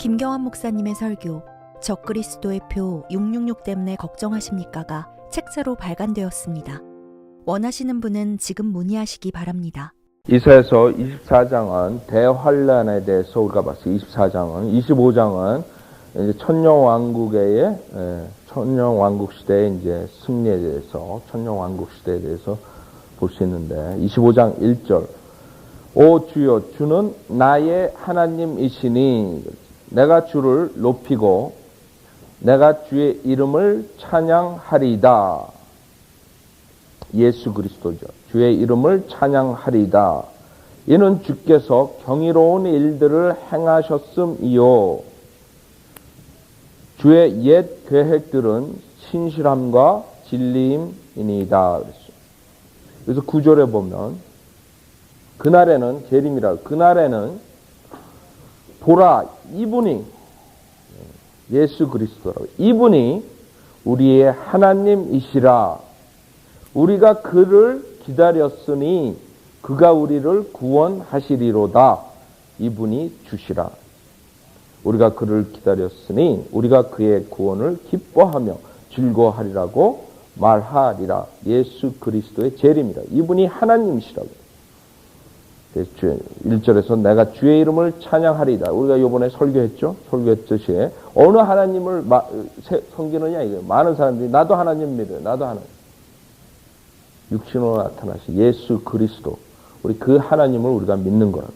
김경환 목사님의 설교 적그리스도의 표 666 때문에 걱정하십니까가 책자로 발간되었습니다. 원하시는 분은 지금 문의하시기 바랍니다. 이사야서 24장은 대환란에 대해서 우리가 봤어요. 24장은 25장은 이제 천년왕국의 천년왕국 시대의 이제 승리에 대해서 천년왕국 시대에 대해서 볼 수 있는데 25장 1절 오 주여 주는 나의 하나님이시니 내가 주를 높이고 내가 주의 이름을 찬양하리이다. 예수 그리스도죠. 주의 이름을 찬양하리이다. 이는 주께서 경이로운 일들을 행하셨음이요. 주의 옛 계획들은 신실함과 진리임이니이다. 그래서 9절에 보면 그날에는 재림이라 그날에는 보라 이분이 예수 그리스도라고 이분이 우리의 하나님이시라. 우리가 그를 기다렸으니 그가 우리를 구원하시리로다. 이분이 주시라. 우리가 그를 기다렸으니 우리가 그의 구원을 기뻐하며 즐거워하리라고 말하리라. 예수 그리스도의 재림이라. 이분이 하나님이시라고. 1절에서 내가 주의 이름을 찬양하리이다. 우리가 이번에 설교했죠? 설교했듯이 어느 하나님을 섬기느냐 이거예요. 많은 사람들이 나도 하나님 믿어요. 나도 하나님. 육신으로 나타나신 예수 그리스도. 우리 그 하나님을 우리가 믿는 거라고.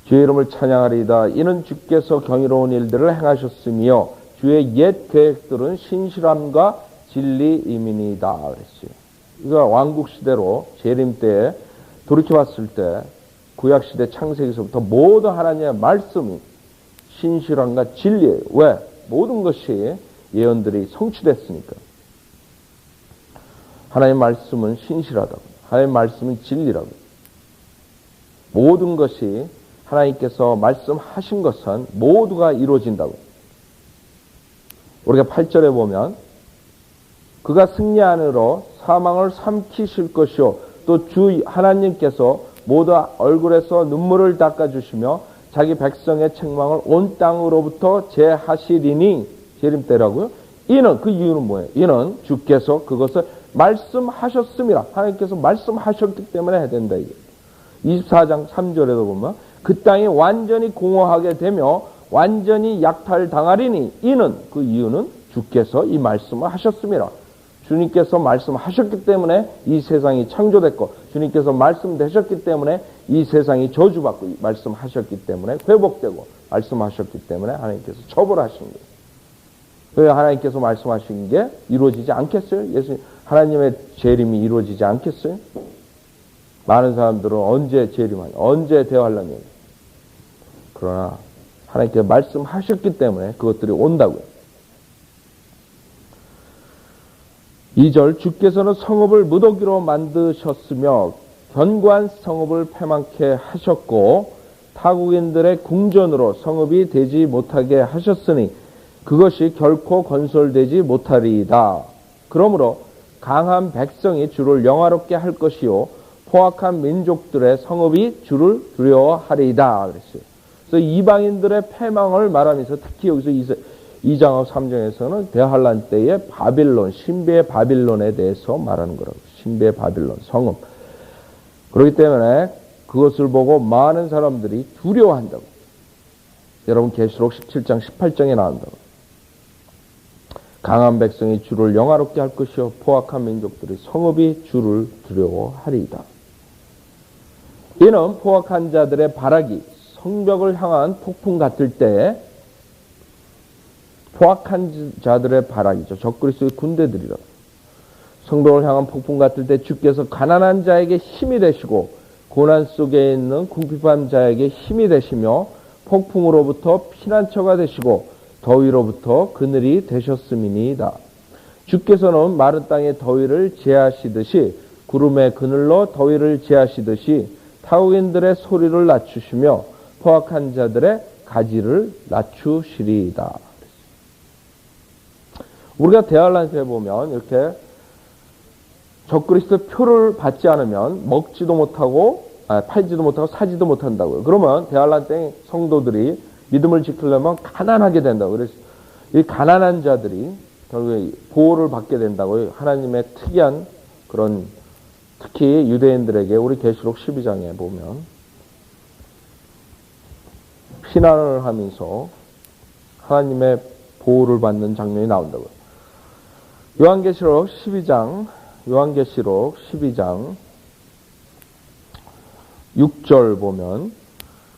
주의 이름을 찬양하리이다. 이는 주께서 경이로운 일들을 행하셨으며 주의 옛 계획들은 신실함과 진리임이니이다. 그랬어요. 그러니까 왕국시대로 재림 때에 돌이켜봤을 때 구약시대 창세기서부터 모든 하나님의 말씀이 신실함과 진리예요. 왜? 모든 것이 예언들이 성취됐으니까. 하나님의 말씀은 신실하다고. 하나님의 말씀은 진리라고. 모든 것이 하나님께서 말씀하신 것은 모두가 이루어진다고. 우리가 8절에 보면 그가 승리하느라 사망을 삼키실 것이요 또 주 하나님께서 모두 얼굴에서 눈물을 닦아주시며 자기 백성의 책망을 온 땅으로부터 제하시리니 재림 때라고요. 이는 그 이유는 뭐예요? 이는 주께서 그것을 말씀하셨음이라. 하나님께서 말씀하셨기 때문에 해야 된다. 이게 24장 3절에도 보면 그 땅이 완전히 공허하게 되며 완전히 약탈당하리니 이는 그 이유는 주께서 이 말씀을 하셨음이라. 주님께서 말씀하셨기 때문에 이 세상이 창조됐고 주님께서 말씀되셨기 때문에 이 세상이 저주받고 말씀하셨기 때문에 회복되고 말씀하셨기 때문에 하나님께서 처벌하신 거예요. 왜 하나님께서 말씀하신 게 이루어지지 않겠어요? 예수님 하나님의 재림이 이루어지지 않겠어요? 많은 사람들은 언제 재림하냐 언제 대환란이냐 그러나 하나님께서 말씀하셨기 때문에 그것들이 온다고요. 2절 주께서는 성읍을 무더기로 만드셨으며 견고한 성읍을 패망케 하셨고 타국인들의 궁전으로 성읍이 되지 못하게 하셨으니 그것이 결코 건설되지 못하리이다. 그러므로 강한 백성이 주를 영화롭게 할 것이요 포악한 민족들의 성읍이 주를 두려워하리이다. 그랬어요. 그래서 이방인들의 패망을 말하면서 특히 여기서 2장하고 3장에서는 대환란 때의 바빌론, 신비의 바빌론에 대해서 말하는 거라고. 신비의 바빌론, 성읍. 그렇기 때문에 그것을 보고 많은 사람들이 두려워한다고. 여러분 계시록 17장, 18장에 나온다고. 강한 백성이 주를 영화롭게 할 것이요 포악한 민족들이 성읍이 주를 두려워하리이다. 이는 포악한 자들의 발악이 성벽을 향한 폭풍 같을 때에 포악한 자들의 발악이죠. 적그리스도의 군대들이라. 성벽을 향한 폭풍 같을 때 주께서 가난한 자에게 힘이 되시고 고난 속에 있는 궁핍한 자에게 힘이 되시며 폭풍으로부터 피난처가 되시고 더위로부터 그늘이 되셨음이니이다. 주께서는 마른 땅의 더위를 제하시듯이 구름의 그늘로 더위를 제하시듯이 타국인들의 소리를 낮추시며 포악한 자들의 가지를 낮추시리이다. 우리가 대환란 때 보면 이렇게 적그리스도 표를 받지 않으면 먹지도 못하고 팔지도 못하고 사지도 못한다고요. 그러면 대환란 때 성도들이 믿음을 지키려면 가난하게 된다고. 그래서 이 가난한 자들이 결국에 보호를 받게 된다고 하나님의 특이한 그런, 특히 유대인들에게 우리 계시록 12장에 보면 피난을 하면서 하나님의 보호를 받는 장면이 나온다고요. 요한계시록 12장 6절 보면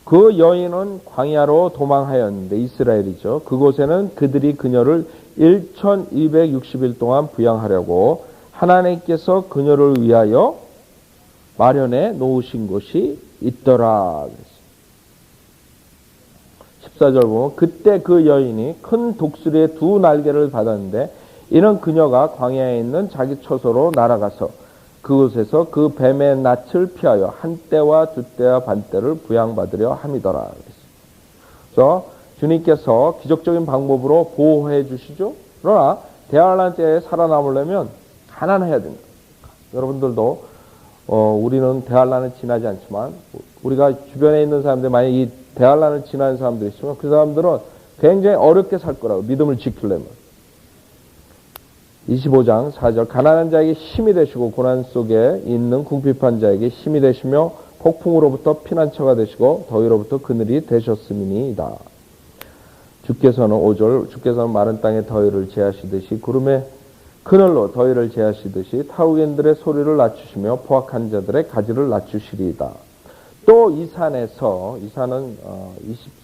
그 여인은 광야로 도망하였는데, 이스라엘이죠. 그곳에는 그들이 그녀를 1260일 동안 부양하려고 하나님께서 그녀를 위하여 마련해 놓으신 곳이 있더라. 14절 보면 그때 그 여인이 큰 독수리의 두 날개를 받았는데, 이는 그녀가 광야에 있는 자기 처소로 날아가서 그곳에서 그 뱀의 낯을 피하여 한 때와 두 때와 반 때를 부양받으려 함이더라. 그래서 주님께서 기적적인 방법으로 보호해 주시죠. 그러나 대환란 때에 살아남으려면 가난해야 됩니다. 여러분들도 우리는 대환란을 지나지 않지만 우리가 주변에 있는 사람들, 만약 이 대환란을 지나는 사람들이 있으면 그 사람들은 굉장히 어렵게 살 거라고, 믿음을 지키려면. 25장 4절 가난한 자에게 힘이 되시고 고난 속에 있는 궁핍한 자에게 힘이 되시며 폭풍으로부터 피난처가 되시고 더위로부터 그늘이 되셨음이니이다. 주께서는 5절 주께서는 마른 땅에 더위를 제하시듯이 구름의 그늘로 더위를 제하시듯이 타국인들의 소리를 낮추시며 포악한 자들의 가지를 낮추시리이다. 또 이 산에서, 이 산은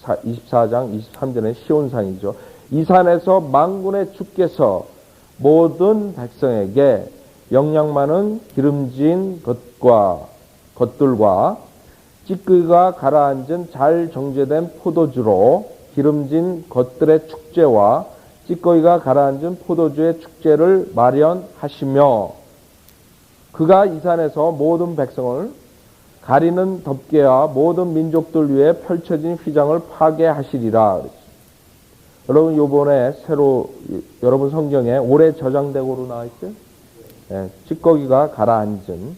24장 23절의 시온산이죠. 이 산에서 만군의 주께서 모든 백성에게 영양 많은 기름진 것들과 찌꺼기가 가라앉은 잘 정제된 포도주로 기름진 것들의 축제와 찌꺼기가 가라앉은 포도주의 축제를 마련하시며, 그가 이 산에서 모든 백성을 가리는 덮개와 모든 민족들 위에 펼쳐진 휘장을 파괴하시리라. 여러분, 요번에 새로 여러분 성경에 올해 저장대고로 나와 있어요? 찌꺼기가 가라앉은,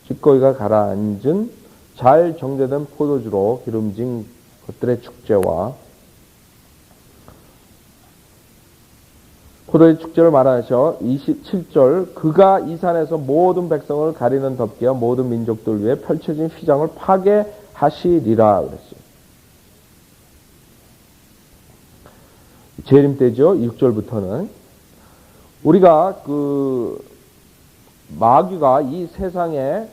찌꺼기가 가라앉은 잘 정제된 포도주로 기름진 것들의 축제와 포도의 축제를 말하셔. 27절 그가 이 산에서 모든 백성을 가리는 덮개와 모든 민족들 위에 펼쳐진 휘장을 파괴하시리라 그랬어요. 재림 때죠. 6절부터는 우리가 그 마귀가 이 세상에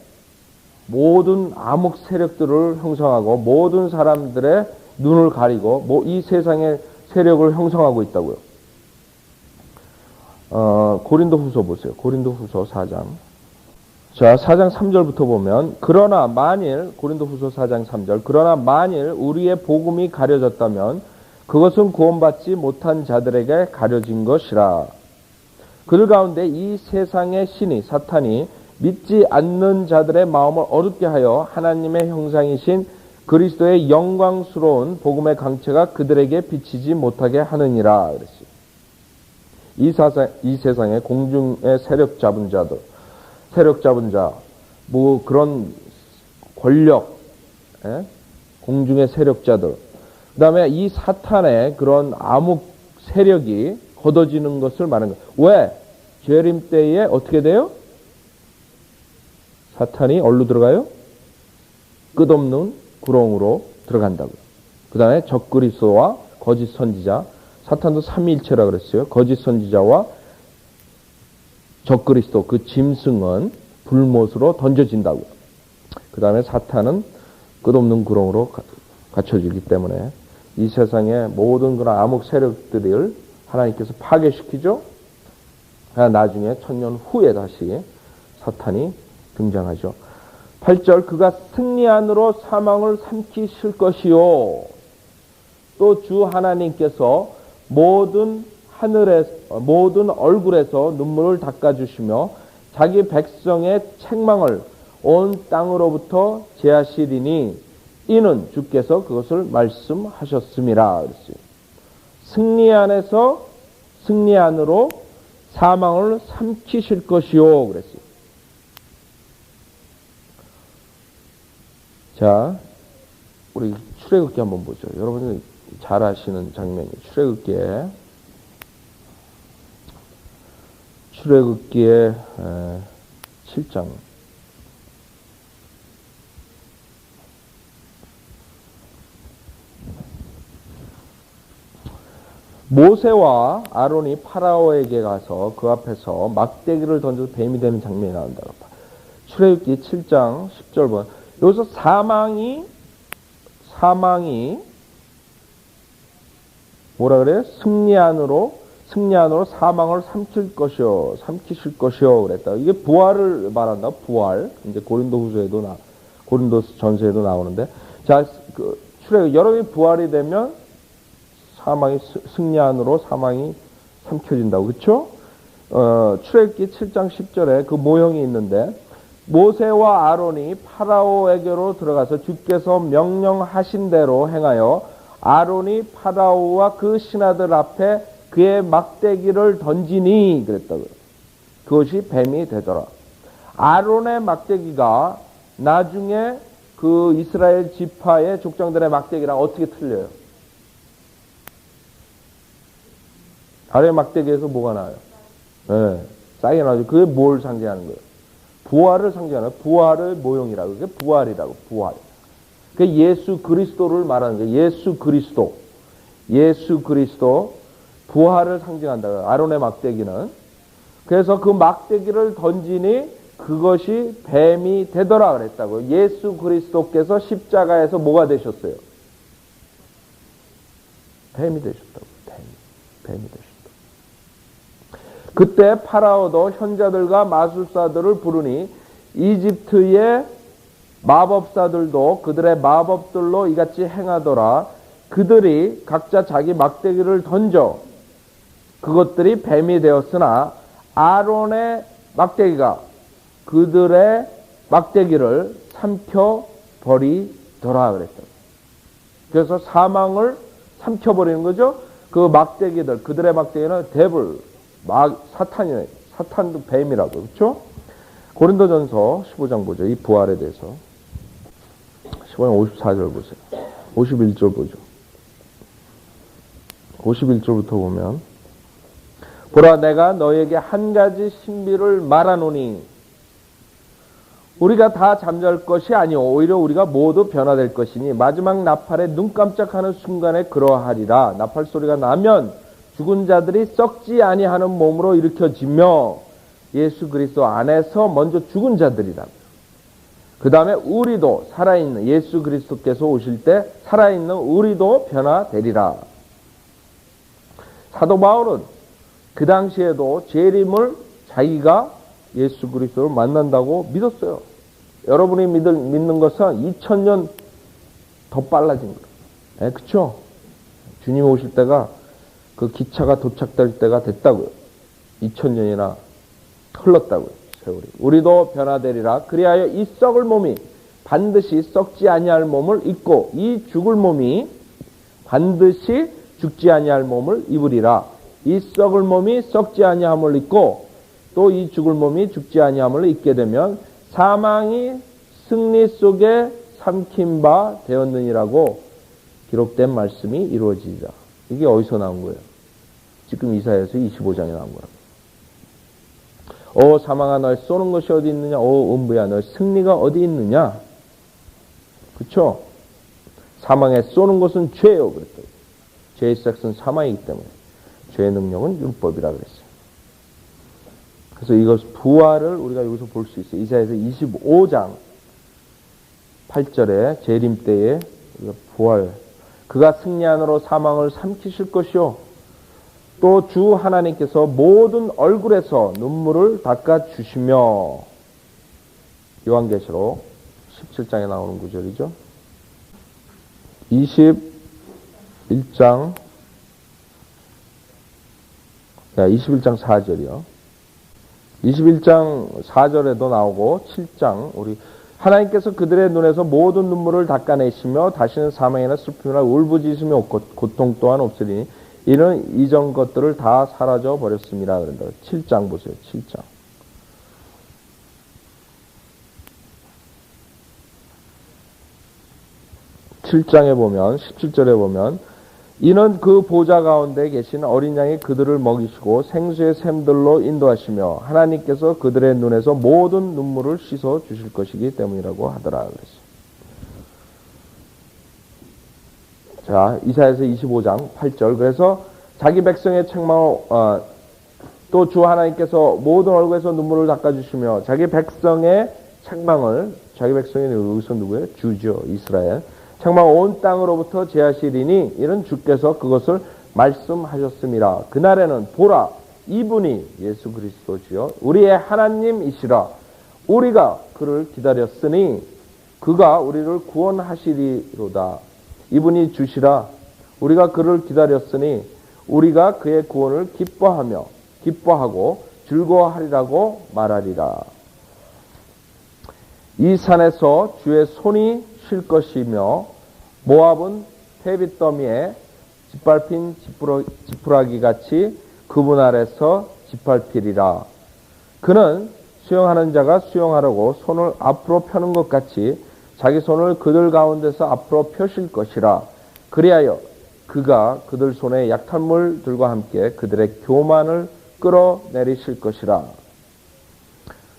모든 암흑 세력들을 형성하고 모든 사람들의 눈을 가리고 이 세상의 세력을 형성하고 있다고요. 고린도후서 보세요. 고린도후서 4장. 자, 4장 3절부터 보면 그러나 만일, 고린도후서 4장 3절, 그러나 만일 우리의 복음이 가려졌다면 그것은 구원받지 못한 자들에게 가려진 것이라. 그들 가운데 이 세상의 신이, 사탄이 믿지 않는 자들의 마음을 어둡게 하여 하나님의 형상이신 그리스도의 영광스러운 복음의 강체가 그들에게 비치지 못하게 하느니라 그랬어요. 이 세상의 공중의 세력 잡은 자들, 세력 잡은 자, 뭐 그런 권력, 공중의 세력자들, 그 다음에 이 사탄의 그런 암흑 세력이 걷어지는 것을 말하는 거예요. 왜? 재림 때에 어떻게 돼요? 사탄이 어디로 들어가요? 끝없는 구렁으로 들어간다고요. 그 다음에 적그리스도와 거짓 선지자, 사탄도 삼위일체라 그랬어요. 거짓 선지자와 적그리스도, 그 짐승은 불못으로 던져진다고요. 그 다음에 사탄은 끝없는 구렁으로 갇혀지기 때문에 이 세상의 모든 그런 암흑 세력들을 하나님께서 파괴시키죠. 나중에 천년 후에 다시 사탄이 등장하죠. 8절 그가 승리 안으로 사망을 삼키실 것이요. 또 주 하나님께서 모든 얼굴에서 눈물을 닦아주시며 자기 백성의 책망을 온 땅으로부터 제하시리니 이는 주께서 그것을 말씀하셨음이라 그랬어요. 승리 안으로 사망을 삼키실 것이요 그랬어요. 자, 우리 출애굽기 한번 보죠. 여러분이 잘 아시는 장면이에요. 출애굽기의 7장. 모세와 아론이 파라오에게 가서 그 앞에서 막대기를 던져서 뱀이 되는 장면이 나온다. 출애굽기 7장 10절. 여기서 사망이 뭐라 그래요? 승리안으로 사망을 삼키실 것이요 그랬다. 이게 부활을 말한다. 부활. 이제 고린도서 전서에도 나오는데, 자, 여러분이 부활이 되면 승리안으로 사망이 삼켜진다고. 그렇죠? 출애굽기 7장 10절에 그 모형이 있는데, 모세와 아론이 파라오에게로 들어가서 주께서 명령하신 대로 행하여 아론이 파라오와 그 신하들 앞에 그의 막대기를 던지니 그랬다고요. 그것이 뱀이 되더라. 아론의 막대기가 나중에 그 이스라엘 지파의 족장들의 막대기랑 어떻게 틀려요? 아론의 막대기에서 뭐가 나요? 네, 싹이 나죠. 그게 뭘 상징하는 거예요? 부활을 상징하는, 부활의 모형이라고. 그게 부활이라고, 부활. 그 예수 그리스도를 말하는 거예요. 예수 그리스도, 부활을 상징한다. 아론의 막대기는. 그래서 그 막대기를 던지니 그것이 뱀이 되더라 그랬다고. 예수 그리스도께서 십자가에서 뭐가 되셨어요? 뱀이 되셨다고. 뱀이 되셨다고. 그때 파라오도 현자들과 마술사들을 부르니 이집트의 마법사들도 그들의 마법들로 이같이 행하더라. 그들이 각자 자기 막대기를 던져 그것들이 뱀이 되었으나 아론의 막대기가 그들의 막대기를 삼켜버리더라 그랬다. 그래서 사망을 삼켜버리는 거죠. 그 막대기들, 그들의 막대기는 사탄도 뱀이라고. 그렇죠? 고린도전서 15장 보죠. 이 부활에 대해서. 15장 54절 보세요. 51절 보죠. 51절부터 보면, 보라 내가 너에게 한 가지 신비를 말하노니 우리가 다 잠잘 것이 아니오 오히려 우리가 모두 변화될 것이니 마지막 나팔에 눈 깜짝하는 순간에 그러하리라. 나팔 소리가 나면 죽은 자들이 썩지 아니하는 몸으로 일으켜지며 예수 그리스도 안에서 먼저 죽은 자들이라. 그 다음에 우리도 살아있는, 예수 그리스도께서 오실 때 살아있는 우리도 변화되리라. 사도 바울은 그 당시에도 재림을 자기가 예수 그리스도를 만난다고 믿었어요. 여러분이 믿는 것은 2000년 더 빨라진 거예요. 네, 그쵸? 주님 오실 때가 그 기차가 도착될 때가 됐다고요. 2000년이나 흘렀다고요. 세월이. 우리도 변화되리라. 그리하여 이 썩을 몸이 반드시 썩지 아니할 몸을 입고 이 죽을 몸이 반드시 죽지 아니할 몸을 입으리라. 이 썩을 몸이 썩지 아니함을 입고 또 이 죽을 몸이 죽지 아니함을 입게 되면 사망이 승리 속에 삼킨 바 되었느니라고 기록된 말씀이 이루어지리라. 이게 어디서 나온 거예요? 지금 이사야서 25장에 나온 거라고. 오 사망아 너의 쏘는 것이 어디 있느냐? 오 음부야 너의 승리가 어디 있느냐? 그렇죠? 사망에 쏘는 것은 죄요 그랬더니 죄의 시작은 사망이기 때문에 죄의 능력은 율법이라 그랬어요. 그래서 이것 부활을 우리가 여기서 볼 수 있어요. 이사야서 25장 8절에 재림 때에 우리가 부활, 그가 승리안으로 사망을 삼키실 것이요 또 주 하나님께서 모든 얼굴에서 눈물을 닦아주시며. 요한계시록 17장에 나오는 구절이죠. 21장 4절이요. 21장 4절에도 나오고 7장 우리 하나님께서 그들의 눈에서 모든 눈물을 닦아내시며 다시는 사망이나 슬픔이나 울부짖으며 고통 또한 없으리니 이는 이전 것들을 다 사라져 버렸습니다. 그런다. 7장 보세요. 7장. 7 7장에 보면 17절에 보면 이는 그 보좌 가운데 계신 어린 양이 그들을 먹이시고 생수의 샘들로 인도하시며 하나님께서 그들의 눈에서 모든 눈물을 씻어 주실 것이기 때문이라고 하더라 그랬어요. 자, 이사야서 25장 8절. 그래서 자기 백성의 책망을 또 주 하나님께서 모든 얼굴에서 눈물을 닦아주시며 자기 백성의 책망을, 자기 백성이 여기서 누구예요? 주죠. 이스라엘. 책망 온 땅으로부터 제하시리니 이는 주께서 그것을 말씀하셨습니다. 그날에는 보라, 이분이 예수 그리스도지요. 우리의 하나님이시라. 우리가 그를 기다렸으니 그가 우리를 구원하시리로다. 이분이 주시라. 우리가 그를 기다렸으니 우리가 그의 구원을 기뻐하고 즐거워하리라고 말하리라. 이 산에서 주의 손이 쉴 것이며 모압은 퇴빗더미에 짓밟힌 지푸라기 같이 그분 아래서 짓밟히리라. 그는 수영하는 자가 수영하려고 손을 앞으로 펴는 것 같이 자기 손을 그들 가운데서 앞으로 펴실 것이라. 그리하여 그가 그들 손에 약한 물들과 함께 그들의 교만을 끌어내리실 것이라.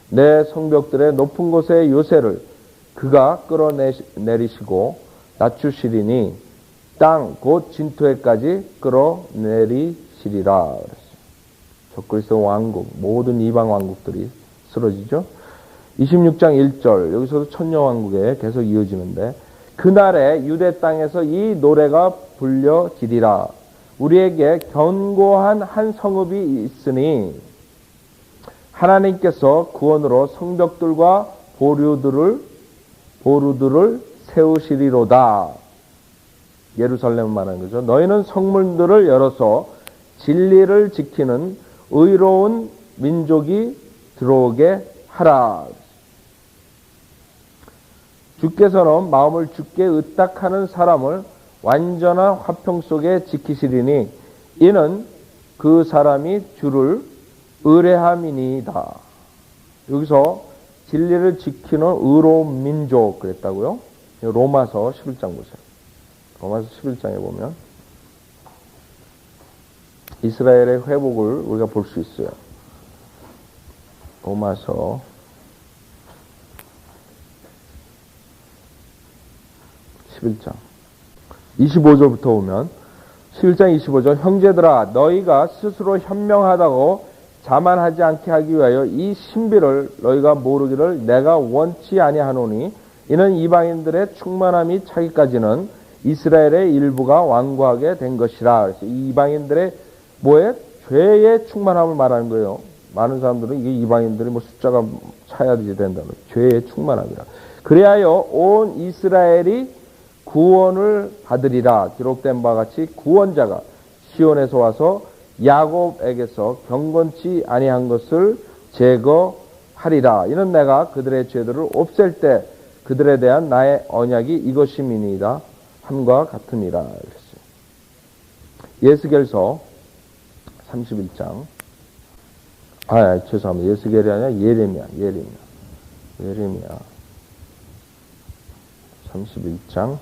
내 성벽들의 높은 곳의 요새를 그가 끌어내리시고 낮추시리니 땅 곧 진토에까지 끌어내리시리라. 적그리스도 왕국, 모든 이방 왕국들이 쓰러지죠. 26장 1절, 여기서도 천녀왕국에 계속 이어지는데 그날에 유대 땅에서 이 노래가 불려지리라. 우리에게 견고한 한 성읍이 있으니 하나님께서 구원으로 성벽들과 보루들을 세우시리로다. 예루살렘 말하는 거죠. 너희는 성문들을 열어서 진리를 지키는 의로운 민족이 들어오게 하라. 주께서는 마음을 주께 의탁하는 사람을 완전한 화평 속에 지키시리니 이는 그 사람이 주를 의뢰함이니이다. 여기서 진리를 지키는 의로운 민족 그랬다고요? 로마서 11장 보세요. 로마서 11장에 보면 이스라엘의 회복을 우리가 볼 수 있어요. 로마서 11장 25절부터 보면 11장 25절 형제들아 너희가 스스로 현명하다고 자만하지 않게 하기 위하여 이 신비를 너희가 모르기를 내가 원치 아니하노니 이는 이방인들의 충만함이 차기까지는 이스라엘의 일부가 완고하게 된 것이라. 그래서 이 이방인들의 뭐에? 죄의 충만함을 말하는 거예요. 많은 사람들은 이게 이방인들이 뭐 숫자가 차야지 된다는 죄의 충만함이라. 그리하여 온 이스라엘이 구원을 받으리라. 기록된 바와 같이 구원자가 시온에서 와서 야곱에게서 경건치 아니한 것을 제거하리라. 이는 내가 그들의 죄들을 없앨 때 그들에 대한 나의 언약이 이것임이니이다 함과 같으니라. 그랬어요. 예스겔서 31장 죄송합니다. 예스겔이 아니라 예레미야 31장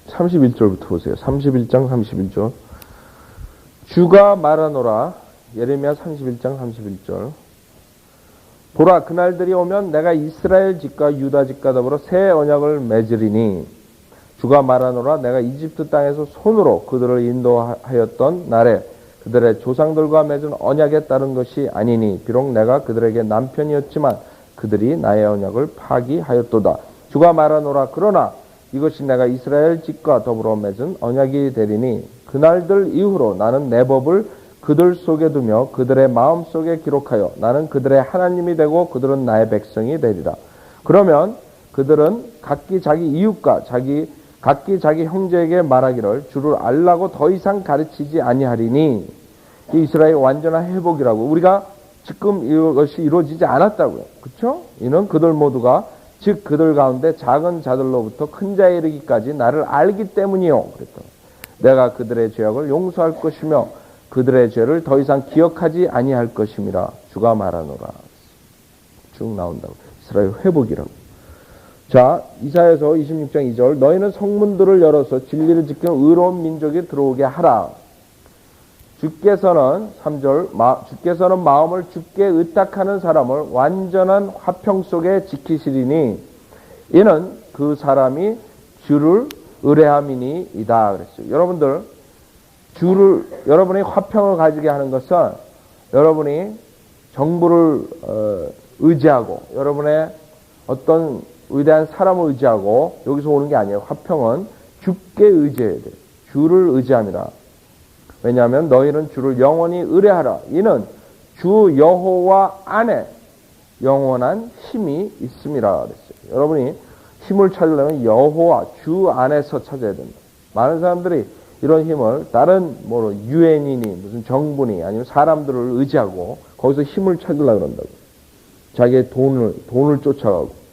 31절부터 보세요. 31장 31절 주가 말하노라. 예레미야 31장 31절 보라 그날들이 오면 내가 이스라엘 집과 유다 집과 더불어 새 언약을 맺으리니 주가 말하노라. 내가 이집트 땅에서 손으로 그들을 인도하였던 날에 그들의 조상들과 맺은 언약에 따른 것이 아니니 비록 내가 그들에게 남편이었지만 그들이 나의 언약을 파기하였도다. 주가 말하노라. 그러나 이것이 내가 이스라엘 집과 더불어 맺은 언약이 되리니 그날들 이후로 나는 내 법을 그들 속에 두며 그들의 마음 속에 기록하여 나는 그들의 하나님이 되고 그들은 나의 백성이 되리라. 그러면 그들은 각기 자기 이웃과 각기 자기 형제에게 말하기를 주를 알라고 더 이상 가르치지 아니하리니 이스라엘 완전한 회복이라고. 우리가 지금 이것이 이루어지지 않았다고요. 그렇죠? 이는 그들 모두가 즉 그들 가운데 작은 자들로부터 큰 자에 이르기까지 나를 알기 때문이요. 그랬다. 내가 그들의 죄악을 용서할 것이며 그들의 죄를 더 이상 기억하지 아니할 것임이라 주가 말하노라. 쭉 나온다고. 이스라엘 회복이라고. 자, 이사야서 26장 2절 너희는 성문들을 열어서 진리를 지키는 의로운 민족이 들어오게 하라. 주께서는 3절 주께서는 마음을 주께 의탁하는 사람을 완전한 화평 속에 지키시리니 이는 그 사람이 주를 의뢰함이니이다 그랬어요. 여러분들 여러분이 화평을 가지게 하는 것은 여러분이 정부를 의지하고 여러분의 어떤 위대한 사람을 의지하고 여기서 오는 게 아니에요. 화평은 주께 의지해야 돼요. 주를 의지함이라. 왜냐하면 너희는 주를 영원히 의뢰하라. 이는 주 여호와 안에 영원한 힘이 있음이라 그랬어요. 여러분이 힘을 찾으려면 여호와 주 안에서 찾아야 된다. 많은 사람들이 이런 힘을 다른 유엔이니 무슨 정부니 아니면 사람들을 의지하고 거기서 힘을 찾으려고 그런다고. 자기의 돈을 쫓아가고.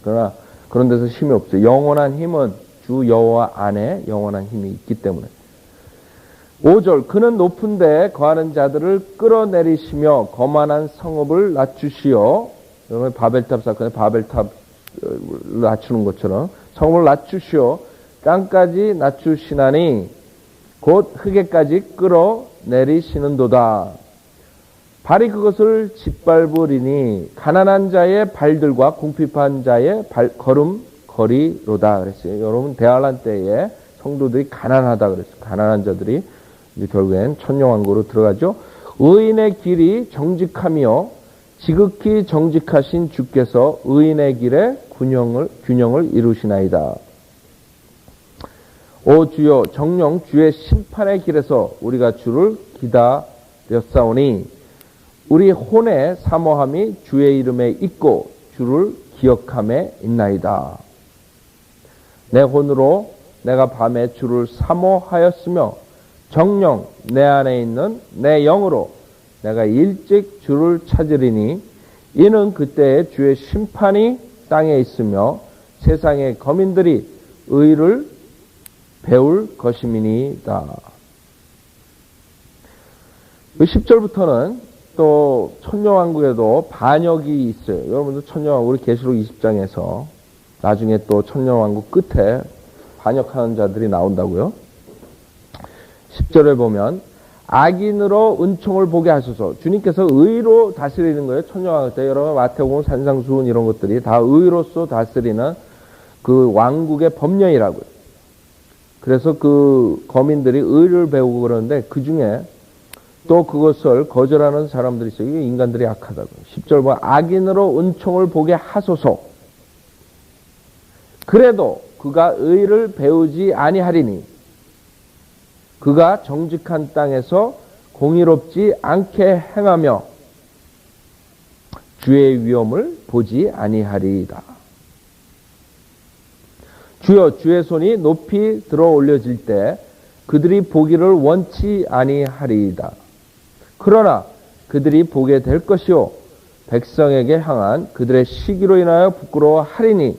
그러나 그런 데서 힘이 없어요. 영원한 힘은 주 여호와 안에 영원한 힘이 있기 때문에. 5절 그는 높은 데에 거하는 자들을 끌어내리시며 거만한 성읍을 낮추시어. 여러분 바벨탑 사건에 바벨탑을 낮추는 것처럼 성읍을 낮추시어 땅까지 낮추시나니 곧 흙에까지 끌어내리시는도다. 발이 그것을 짓밟으리니 가난한 자의 발들과 궁핍한 자의 걸음거리로다 그랬어요. 여러분 대환란 때에 성도들이 가난하다 그랬어요. 가난한 자들이 이제 결국엔 천년왕국으로 들어가죠. 의인의 길이 정직하며 지극히 정직하신 주께서 의인의 길에 균형을 이루시나이다. 오 주여 정녕 주의 심판의 길에서 우리가 주를 기다렸사오니 우리 혼의 사모함이 주의 이름에 있고 주를 기억함에 있나이다. 내 혼으로 내가 밤에 주를 사모하였으며 정녕 내 안에 있는 내 영으로 내가 일찍 주를 찾으리니 이는 그때에 주의 심판이 땅에 있으며 세상의 거민들이 의를 배울 것임이니이다. 10절부터는 또 천년왕국에도 반역이 있어요. 여러분들 천년왕국 우리 계시록 20장에서 나중에 또 천년왕국 끝에 반역하는 자들이 나온다고요. 10절에 보면 악인으로 은총을 보게 하소서. 주님께서 의로 다스리는 거예요. 천년왕국 때 여러분 마태복음 산상수훈 이런 것들이 다 의로서 다스리는 그 왕국의 법령이라고요. 그래서 그 거민들이 의를 배우고 그러는데 그 중에 또 그것을 거절하는 사람들이 있어요. 이게 인간들이 악하다고. 10절 보면 악인으로 은총을 보게 하소서. 그래도 그가 의를 배우지 아니하리니 그가 정직한 땅에서 공의롭지 않게 행하며 주의 위엄을 보지 아니하리이다. 주여 주의 손이 높이 들어 올려질 때 그들이 보기를 원치 아니하리이다. 그러나 그들이 보게 될 것이요 백성에게 향한 그들의 시기로 인하여 부끄러워하리니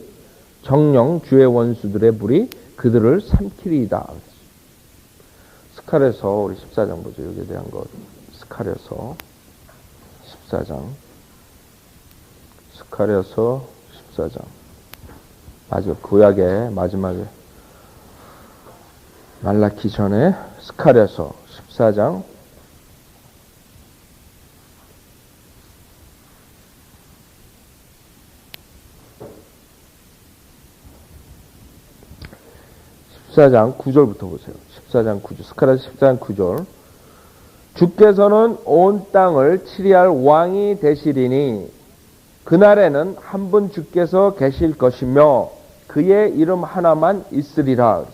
정녕 주의 원수들의 불이 그들을 삼키리이다. 스칼에서 우리 14장 보죠. 여기에 대한 것. 스칼에서 14장. 스칼에서 14장. 마지막 구약의 마지막에 말라키 전에 스칼에서 14장 14장 9절부터 보세요. 14장 9절. 스칼에서 14장 9절. 주께서는 온 땅을 치리할 왕이 되시리니 그날에는 한 분 주께서 계실 것이며 그의 이름 하나만 있으리라.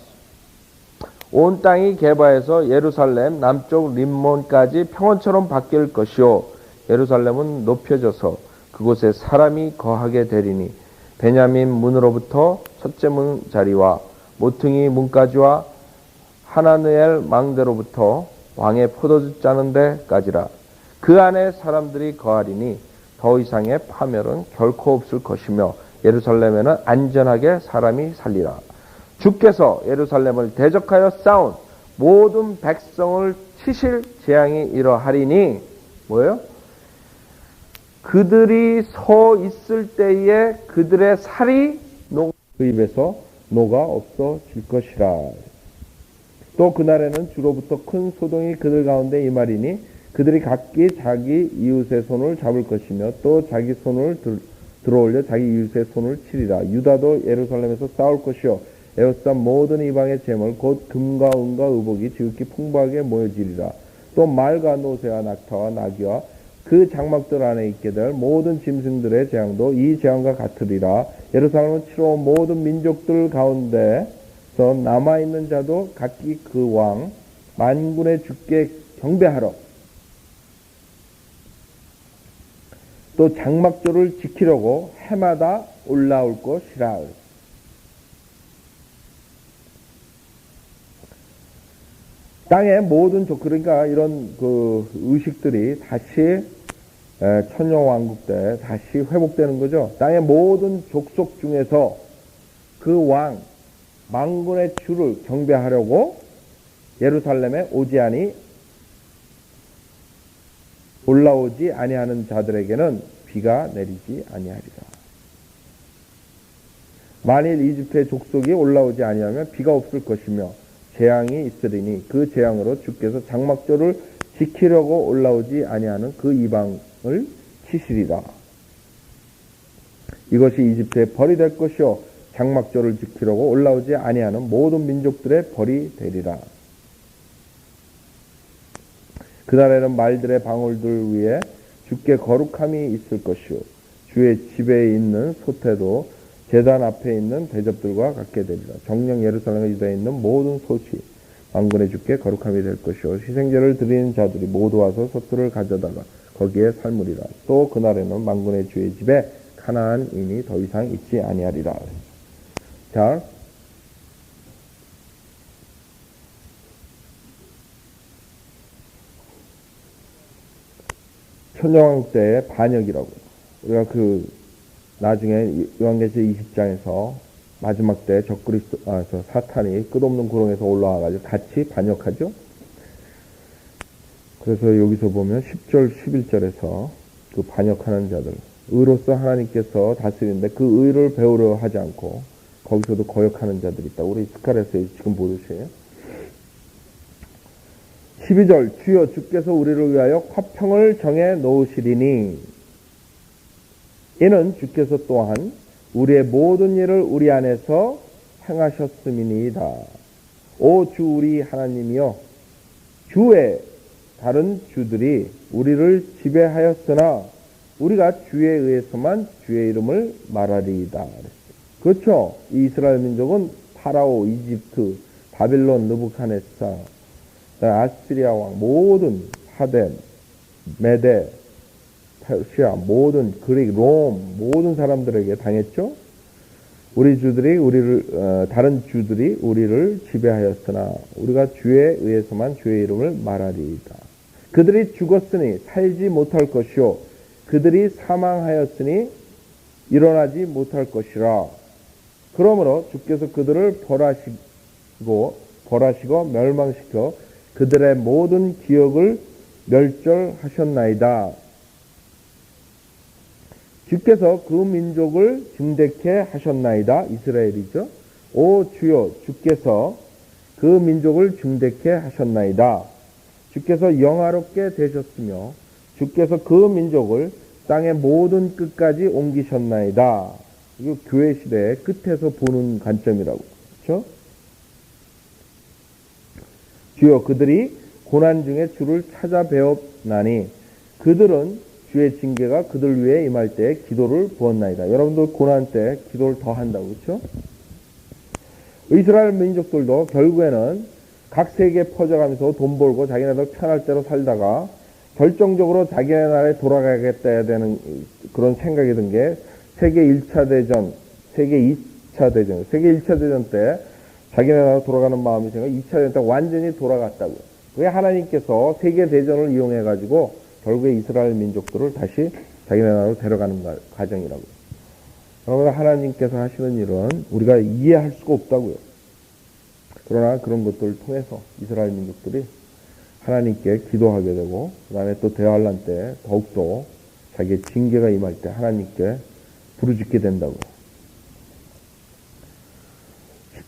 온 땅이 개바해서 예루살렘 남쪽 림몬까지 평원처럼 바뀔 것이요 예루살렘은 높여져서 그곳에 사람이 거하게 되리니 베냐민 문으로부터 첫째 문 자리와 모퉁이 문까지와 하나느엘 망대로부터 왕의 포도주 짜는 데까지라. 그 안에 사람들이 거하리니 더 이상의 파멸은 결코 없을 것이며 예루살렘에는 안전하게 사람이 살리라. 주께서 예루살렘을 대적하여 싸운 모든 백성을 치실 재앙이 이러하리니 뭐예요? 그들이 서 있을 때에 그들의 살이 그 입에서 노가 없어질 것이라. 또 그날에는 주로부터 큰 소동이 그들 가운데 임하리니 그들이 각기 자기 이웃의 손을 잡을 것이며 또 자기 손을 들어올려 자기 이웃의 손을 치리라. 유다도 예루살렘에서 싸울 것이요 에워싼 모든 이방의 재물 곧 금과 은과 의복이 지극히 풍부하게 모여지리라. 또 말과 노새와 낙타와 나귀와 그 장막들 안에 있게 될 모든 짐승들의 재앙도 이 재앙과 같으리라. 예루살렘은 치러 온 모든 민족들 가운데서 남아있는 자도 각기 그 왕 만군의 주께 경배하러 또 장막조를 지키려고 해마다 올라올 것이라. 땅의 모든 그러니까 이런 그 의식들이 다시 천년왕국 때 다시 회복되는 거죠. 땅의 모든 족속 중에서 그 왕 만군의 주를 경배하려고 예루살렘에 올라오지 아니하는 자들에게는 비가 내리지 아니하리라. 만일 이집트의 족속이 올라오지 아니하면 비가 없을 것이며 재앙이 있으리니 그 재앙으로 주께서 장막조를 지키려고 올라오지 아니하는 그 이방을 치시리라. 이것이 이집트의 벌이 될 것이요 장막조를 지키려고 올라오지 아니하는 모든 민족들의 벌이 되리라. 그날에는 말들의 방울들 위에 주께 거룩함이 있을 것이요 주의 집에 있는 소태도 제단 앞에 있는 대접들과 같게 되리라. 정녕 예루살렘과 유다에 있는 모든 솥이 만군의 주께 거룩함이 될 것이요 희생제를 드리는 자들이 모두 와서 소틀을 가져다가 거기에 삶으리라. 또 그날에는 만군의 주의 집에 가나안인이 더 이상 있지 아니하리라. 자, 천년왕국 때의 반역이라고. 우리가 나중에 요한계시록 20장에서 마지막 때 사탄이 끝없는 구렁에서 올라와가지고 같이 반역하죠. 그래서 여기서 보면 10절, 11절에서 그 반역하는 자들, 의로서 하나님께서 다스리는데 그 의를 배우려 하지 않고 거기서도 거역하는 자들이 있다. 우리 스가랴서에 지금 보듯이에요. 12절, 주여 주께서 우리를 위하여 화평을 정해 놓으시리니 이는 주께서 또한 우리의 모든 일을 우리 안에서 행하셨음이니이다. 오 주 우리 하나님이여 주의 다른 주들이 우리를 지배하였으나 우리가 주에 의해서만 주의 이름을 말하리이다. 그렇죠. 이 이스라엘 민족은 파라오, 이집트, 바빌론, 느부갓네살, 아스리아 왕, 모든 하데, 메데, 페르시아, 모든 그릭, 롬, 모든 사람들에게 당했죠. 다른 주들이 우리를 지배하였으나 우리가 주에 의해서만 주의 이름을 말하리이다. 그들이 죽었으니 살지 못할 것이요 그들이 사망하였으니 일어나지 못할 것이라. 그러므로 주께서 그들을 벌하시고 멸망시켜 그들의 모든 기억을 멸절하셨나이다. 주께서 그 민족을 증देख해 하셨나이다. 이스라엘이죠. 오 주여 주께서 그 민족을 증댓케 하셨나이다. 주께서 영화롭게 되셨으며 주께서 그 민족을 땅의 모든 끝까지 옮기셨나이다. 이거 교회 시대의 끝에서 보는 관점이라고. 그렇죠? 주여 그들이 고난 중에 주를 찾아뵈었나니 그들은 주의 징계가 그들 위에 임할 때 기도를 부었나이다. 여러분들 고난 때 기도를 더 한다고. 그렇죠? 이스라엘 민족들도 결국에는 각 세계에 퍼져가면서 돈 벌고 자기네들 편할 대로 살다가 결정적으로 자기네 나라에 돌아가겠다 되는 그런 생각이 든 게 세계 1차 대전, 세계 2차 대전, 세계 1차 대전 때 자기네 나라 돌아가는 마음이 생겨 2차 대전 때 완전히 돌아갔다고요. 그게 하나님께서 세계 대전을 이용해가지고 결국에 이스라엘 민족들을 다시 자기네 나라로 데려가는 과정이라고요. 그러면 하나님께서 하시는 일은 우리가 이해할 수가 없다고요. 그러나 그런 것들을 통해서 이스라엘 민족들이 하나님께 기도하게 되고 그 다음에 또 대환란 때 더욱더 자기의 징계가 임할 때 하나님께 부르짖게 된다고요.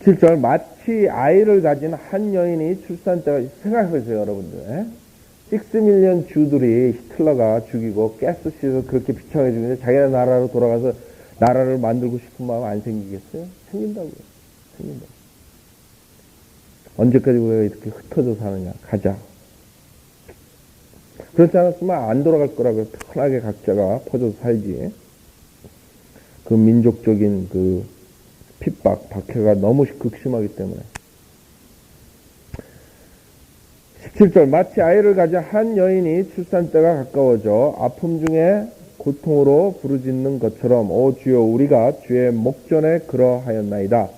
17절 마치 아이를 가진 한 여인이 출산 때가 생각해보세요 여러분들. 6밀리언 주들이 히틀러가 죽이고 가스실에서 그렇게 비참하게 죽이는데 자기네 나라로 돌아가서 나라를 만들고 싶은 마음 안 생기겠어요? 생긴다고요. 생긴다고. 언제까지 우리가 이렇게 흩어져 사느냐. 가자. 그렇지 않았으면 안 돌아갈 거라고 편하게 각자가 퍼져서 살지. 그 민족적인 그 핍박, 박해가 너무 극심하기 때문에. 17절 마치 아이를 가진 한 여인이 출산 때가 가까워져 아픔 중에 고통으로 부르짖는 것처럼 오 주여 우리가 주의 목전에 그러하였나이다.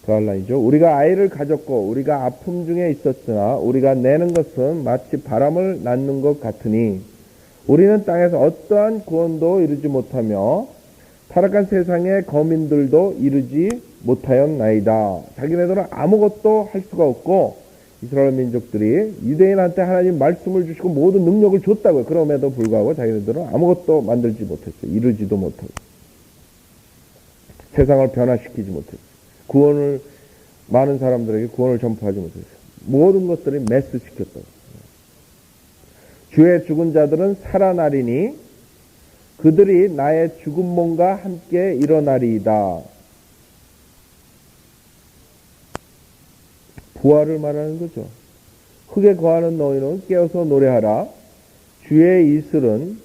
더할라이죠. 우리가 아이를 가졌고 우리가 아픔 중에 있었으나 우리가 내는 것은 마치 바람을 낳는 것 같으니 우리는 땅에서 어떠한 구원도 이루지 못하며 타락한 세상의 거민들도 이루지 못하였나이다. 자기네들은 아무것도 할 수가 없고 이스라엘 민족들이 유대인한테 하나님 말씀을 주시고 모든 능력을 줬다고요. 그럼에도 불구하고 자기네들은 아무것도 만들지 못했어요. 이루지도 못하고 세상을 변화시키지 못했어요. 구원을 많은 사람들에게 구원을 전파하지 못했어요. 모든 것들이 메스시켰다고. 주의 죽은 자들은 살아나리니 그들이 나의 죽은 몸과 함께 일어나리이다. 부활을 말하는 거죠. 흙에 거하는 너희는 깨어서 노래하라. 주의 이슬은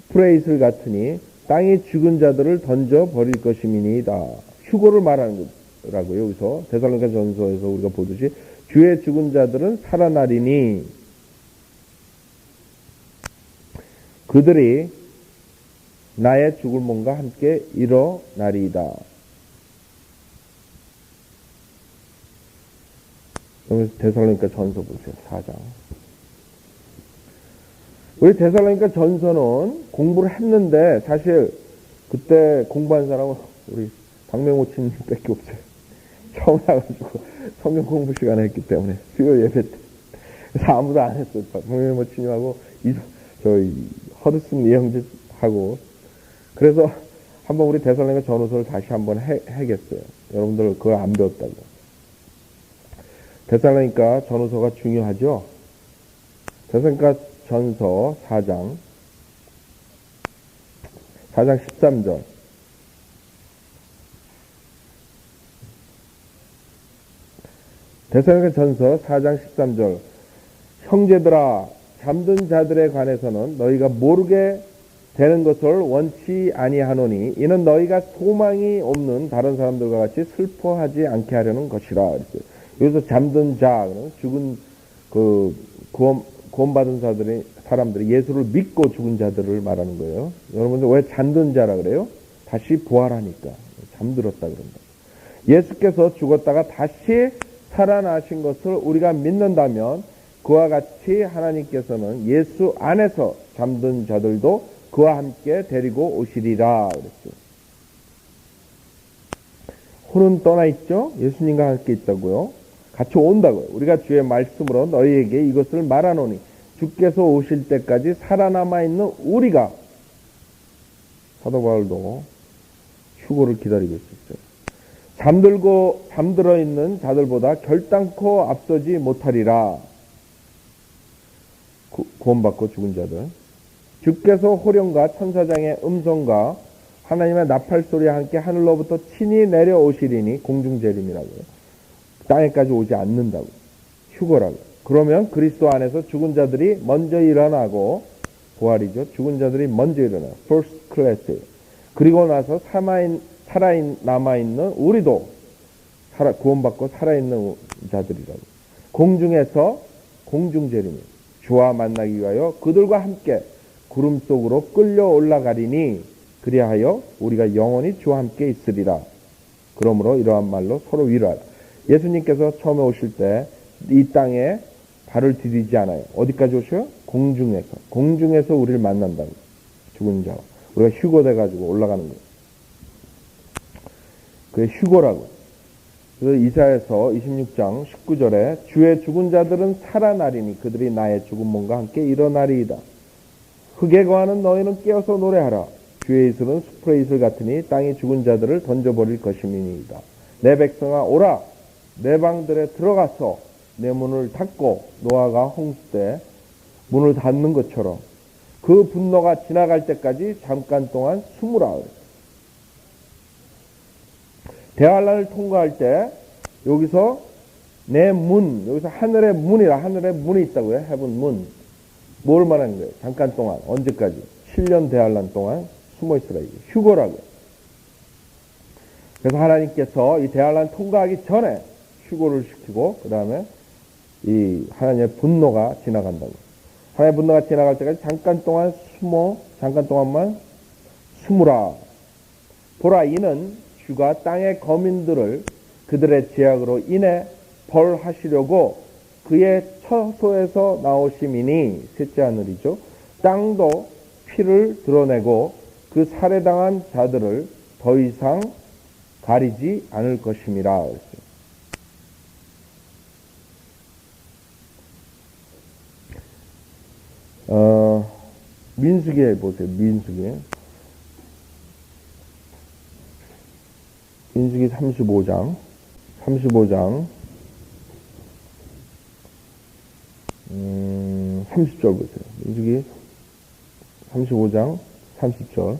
스프레이 이슬 같으니 땅이 죽은 자들을 던져 버릴 것임이니이다. 휴거를 말하는 거라고요. 여기서 데살로니가 전서에서 우리가 보듯이 주의 죽은 자들은 살아나리니 그들이 나의 죽을 몸과 함께 일어나리이다. 여기 데살로니가 전서 보세요. 4장. 우리 데살로니가 전서는 공부를 했는데 사실 그때 공부한 사람은 우리 박명호친 밖에 없어요. 처음 나가지고 성경 공부 시간에 했기 때문에 수요 예배 때. 그래서 아무도 안 했어요. 박명호친님하고 저희 허드슨 이형제하고. 그래서 한번 우리 데살로니가 전서를 다시 한번 해겠어요. 여러분들 그걸 안 배웠다고. 데살로니가 전서가 중요하죠. 데살로니가 전서 4장 13절. 데살로니가 전서 4장 13절. 형제들아 잠든 자들에 관해서는 너희가 모르게 되는 것을 원치 아니하노니 이는 너희가 소망이 없는 다른 사람들과 같이 슬퍼하지 않게 하려는 것이라. 여기서 잠든 자, 죽은 구원받은 사람들이 예수를 믿고 죽은 자들을 말하는 거예요. 여러분들 왜 잠든 자라 그래요? 다시 부활하니까 잠들었다 그런다. 예수께서 죽었다가 다시 살아나신 것을 우리가 믿는다면 그와 같이 하나님께서는 예수 안에서 잠든 자들도 그와 함께 데리고 오시리라 그랬어요. 혼은 떠나 있죠? 예수님과 함께 있다고요. 같이 온다고요. 우리가 주의 말씀으로 너희에게 이것을 말하노니 주께서 오실 때까지 살아남아 있는 우리가 사도 바울도 휴고를 기다리고 있었어요. 잠들어 있는 자들보다 결단코 앞서지 못하리라. 구원받고 죽은 자들. 주께서 호령과 천사장의 음성과 하나님의 나팔 소리와 함께 하늘로부터 친히 내려오시리니 공중재림이라고요. 땅에까지 오지 않는다고. 휴거라고. 그러면 그리스도 안에서 죽은 자들이 먼저 일어나고 부활이죠. 죽은 자들이 먼저 일어나. first class. 그리고 나서 남아있는 우리도 구원받고 살아있는 자들이라고. 공중에서 공중재림이 주와 만나기 위하여 그들과 함께 구름 속으로 끌려 올라가리니 그리하여 우리가 영원히 주와 함께 있으리라. 그러므로 이러한 말로 서로 위로하라. 예수님께서 처음에 오실 때 이 땅에 발을 디디지 않아요. 어디까지 오셔요? 공중에서. 공중에서 우리를 만난다고. 죽은 자. 우리가 휴거돼가지고 올라가는 거예요. 그게 휴거라고. 그래서 이사야서 26장 19절에 주의 죽은 자들은 살아나리니 그들이 나의 죽은 몸과 함께 일어나리이다. 흙에 거하는 너희는 깨어서 노래하라. 주의 이슬은 수풀의 이슬 같으니 땅이 죽은 자들을 던져버릴 것임이니이다. 내 백성아 오라. 내 방들에 들어가서 내 문을 닫고 노아가 홍수 때 문을 닫는 것처럼 그 분노가 지나갈 때까지 잠깐 동안 숨으라. 대환란을 통과할 때 여기서 내 문, 여기서 하늘의 문이라, 하늘의 문이 있다고요. 해본 문. 뭘 말하는 거예요? 잠깐 동안. 언제까지? 7년 대환란 동안 숨어 있으라. 이게 휴거라고요. 그래서 하나님께서 이 대환란 통과하기 전에 휴거를 시키고 그 다음에 이 하나님의 분노가 지나간다고. 하나님의 분노가 지나갈 때까지 잠깐 동안 잠깐 동안만 숨으라. 보라, 이는 주가 땅의 거민들을 그들의 죄악으로 인해 벌하시려고 그의 처소에서 나오심이니, 셋째 하늘이죠. 땅도 피를 드러내고 그 살해당한 자들을 더 이상 가리지 않을 것임이라. 민수기에 보세요. 민수기 35장 30절 보세요. 민수기 35장 30절.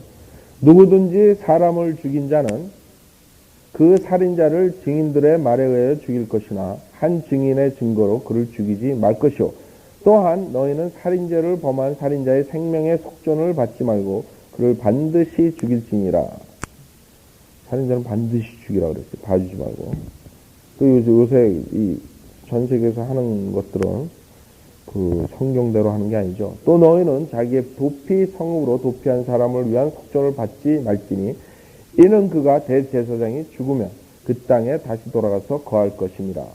누구든지 사람을 죽인 자는 그 살인자를 증인들의 말에 의해 죽일 것이나 한 증인의 증거로 그를 죽이지 말 것이요. 또한 너희는 살인죄를 범한 살인자의 생명의 속전을 받지 말고 그를 반드시 죽일지니라. 살인자는 반드시 죽이라고 그랬어요. 봐주지 말고. 또 요새 이 전 세계에서 하는 것들은 그 성경대로 하는 게 아니죠. 또 너희는 자기의 도피 성읍으로 도피한 사람을 위한 속전을 받지 말지니 이는 그가 대제사장이 죽으면 그 땅에 다시 돌아가서 거할 것입니다.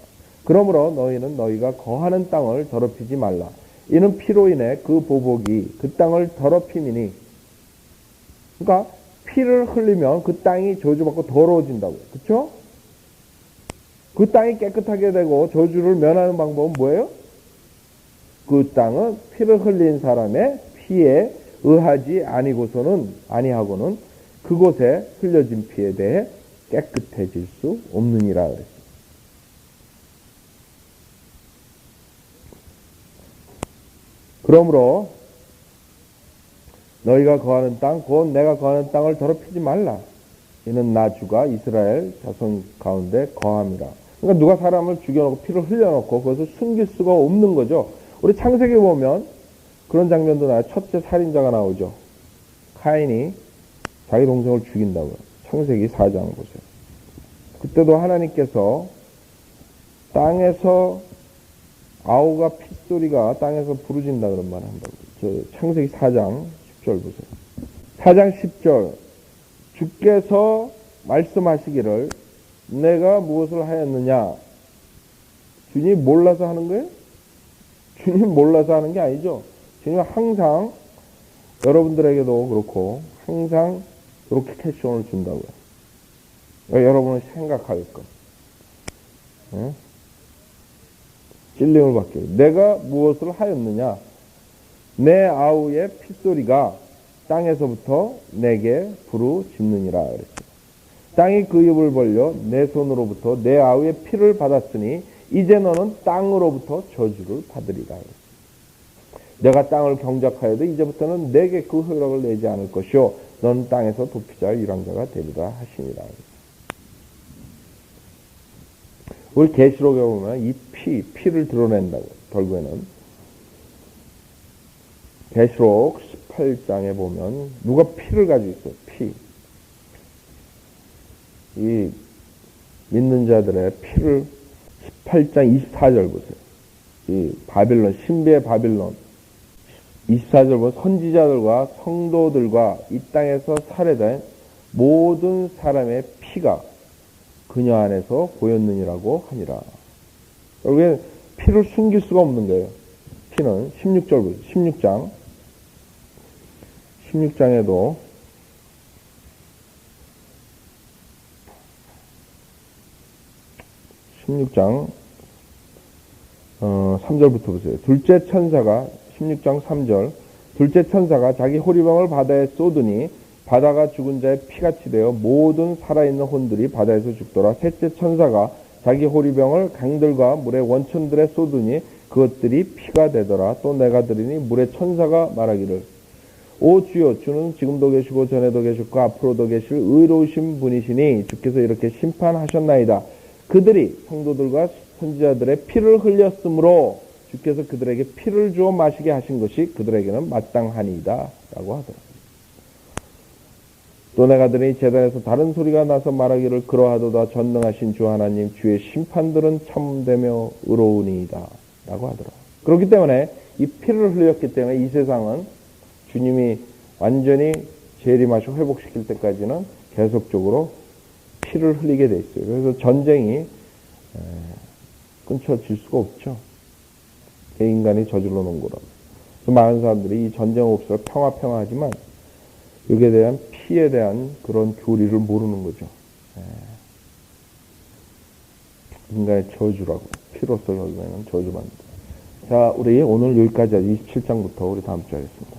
그러므로 너희는 너희가 거하는 땅을 더럽히지 말라. 이는 피로 인해 그 보복이 그 땅을 더럽힘이니. 그러니까 피를 흘리면 그 땅이 저주받고 더러워진다고요. 그렇죠? 그 땅이 깨끗하게 되고 저주를 면하는 방법은 뭐예요? 그 땅은 피를 흘린 사람의 피에 의하지 아니하고는 그곳에 흘려진 피에 대해 깨끗해질 수 없느니라 그랬어요. 그러므로 너희가 거하는 땅, 곧 내가 거하는 땅을 더럽히지 말라. 이는 나 주가 이스라엘 자손 가운데 거함이라. 그러니까 누가 사람을 죽여놓고 피를 흘려놓고 그것을 숨길 수가 없는 거죠. 우리 창세기 보면 그런 장면도 나와요. 첫째 살인자가 나오죠. 카인이 자기 동생을 죽인다고요. 창세기 4장 보세요. 그때도 하나님께서 땅에서 아우가 핏소리가 땅에서 부르진다 그런 말 한다고. 창세기 4장 10절 보세요. 4장 10절. 주께서 말씀하시기를 내가 무엇을 하였느냐? 주님 몰라서 하는 거예요? 주님 몰라서 하는 게 아니죠. 주님은 항상 여러분들에게도 그렇고 항상 그렇게 캐시온을 준다고요. 여러분은 생각하게끔. 네? 찔림을 받게. 내가 무엇을 하였느냐? 내 아우의 핏소리가 땅에서부터 내게 부르짖느니라 그랬어요. 땅이 그 입을 벌려 내 손으로부터 내 아우의 피를 받았으니 이제 너는 땅으로부터 저주를 받으리라 그랬어요. 내가 땅을 경작하여도 이제부터는 내게 그 허락을 내지 않을 것이요 넌 땅에서 도피자 유랑자가 되리라 하시니라. 우리 계시록에 보면 이 피를 드러낸다고. 결국에는 계시록 18장에 보면 누가 피를 가지고 있어요. 피. 이 믿는 자들의 피를 18장 24절 보세요. 이 바빌론, 신비의 바빌론 24절 보면 선지자들과 성도들과 이 땅에서 살해된 모든 사람의 피가 그녀 안에서 보였느니라고 하니라. 결국에 피를 숨길 수가 없는 거예요. 피는 16절 보세요. 16장에도 16장 3절부터 보세요. 둘째 천사가 16장 3절 둘째 천사가 자기 호리병을 바다에 쏟으니 바다가 죽은 자의 피같이 되어 모든 살아있는 혼들이 바다에서 죽더라. 셋째 천사가 자기 호리병을 강들과 물의 원천들에 쏟으니 그것들이 피가 되더라. 또 내가 들으니 물의 천사가 말하기를 오 주여, 주는 지금도 계시고 전에도 계셨고 앞으로도 계실 의로우신 분이시니 주께서 이렇게 심판하셨나이다. 그들이 성도들과 선지자들의 피를 흘렸으므로 주께서 그들에게 피를 주어 마시게 하신 것이 그들에게는 마땅하니이다 라고 하더라. 또 내가 들으니 제단에서 다른 소리가 나서 말하기를 그러하도다. 전능하신 주 하나님, 주의 심판들은 참되며 의로우니이다 라고 하더라. 그렇기 때문에 이 피를 흘렸기 때문에 이 세상은 주님이 완전히 재림하시고 회복시킬 때까지는 계속적으로 피를 흘리게 돼 있어요. 그래서 전쟁이 끊쳐질 수가 없죠. 인간이 저질러 놓은 거라. 많은 사람들이 이 전쟁 없어 평화하지만 여기에 대한 피에 대한 그런 교리를 모르는 거죠. 인간의 저주라고. 피로서 결국에는 저주받는다. 자, 우리 오늘 여기까지 27장부터 우리 다음 주에 하겠습니다.